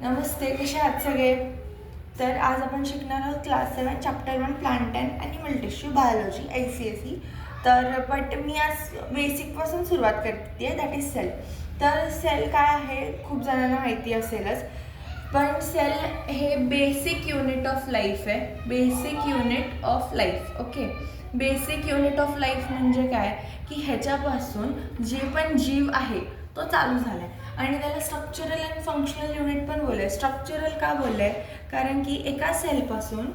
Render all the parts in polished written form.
नमस्ते, कसे आहात सगळे? तर आज आपण शिकणार आहोत class 7 chapter 1 plant and animal tissue biology ICSE. तर मी आज बेसिकपासून सुरुवात करते आहे, दॅट इज सेल. तर सेल काय आहे खूप जणांना माहिती असेलच, पण सेल हे बेसिक युनिट ऑफ लाईफ आहे. Basic unit of life. Okay, basic unit of life म्हणजे काय की ह्याच्यापासून जे पण जीव आहे तो चालू झाला आहे. आणि त्याला स्ट्रक्चरल अँड फंक्शनल युनिट पण बोललं आहे. स्ट्रक्चरल का बोललं आहे? कारण की एका सेलपासून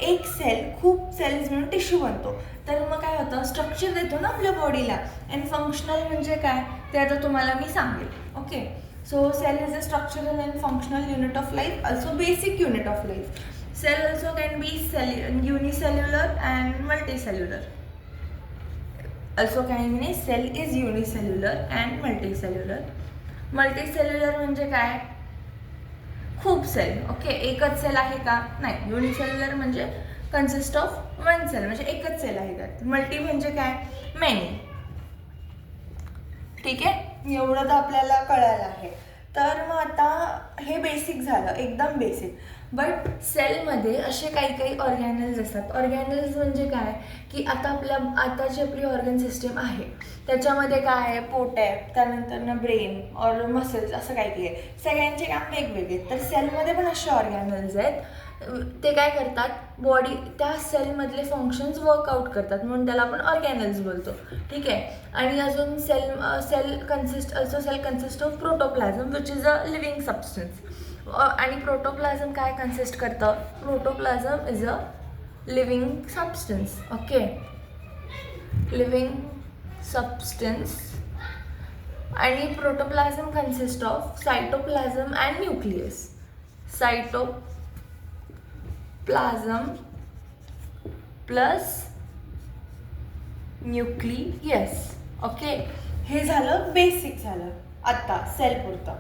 एक सेल खूप सेल्स मिळून टिश्यू बनतो. तर मग काय होतं, स्ट्रक्चर देतो ना आपल्या बॉडीला. अँड फंक्शनल म्हणजे काय ते आता तुम्हाला मी सांगेल. Okay, so cell is a structural and functional unit of life, also basic unit of life. Cell also can be unicellular and multicellular. Also can be cell is unicellular and multicellular. Multicellular म्हणजे काय? खूप sale. Okay, एकच sale आहे का? नाही. Unicellular म्हणजे consist of one sale, म्हणजे एकच सेल आहे त्यात. मल्टी म्हणजे काय? मेनी. ठीक आहे, एवढं तर आपल्याला कळायला आहे. तर मग आता हे बेसिक झालं, एकदम बेसिक. बट सेलमध्ये असे काही काही ऑर्गॅनल्स असतात. ऑर्गॅनल्स म्हणजे काय की आताची आपली ऑर्गन सिस्टीम आहे त्याच्यामध्ये काय आहे, पोट आहे, त्यानंतर ब्रेन और मसल्स, असं काही काही आहे. सगळ्यांचे काम वेगवेगळे. तर सेलमध्ये पण असे ऑर्गॅनल्स आहेत. ते काय करतात, बॉडी त्या सेलमधले फंक्शन्स वर्कआउट करतात, म्हणून त्याला आपण ऑर्गॅनल्स बोलतो. ठीक आहे. आणि अजून cell consist of protoplasm which is a living substance. आणि प्रोटोप्लाझम काय कन्सिस्ट करतं? Protoplasm is a living substance. Okay, living substance. आणि protoplasm consist of cytoplasm and nucleus. Cytoplasm plus nucleus. Okay, हे झालं बेसिक झालं आत्ता सेल पुरतं.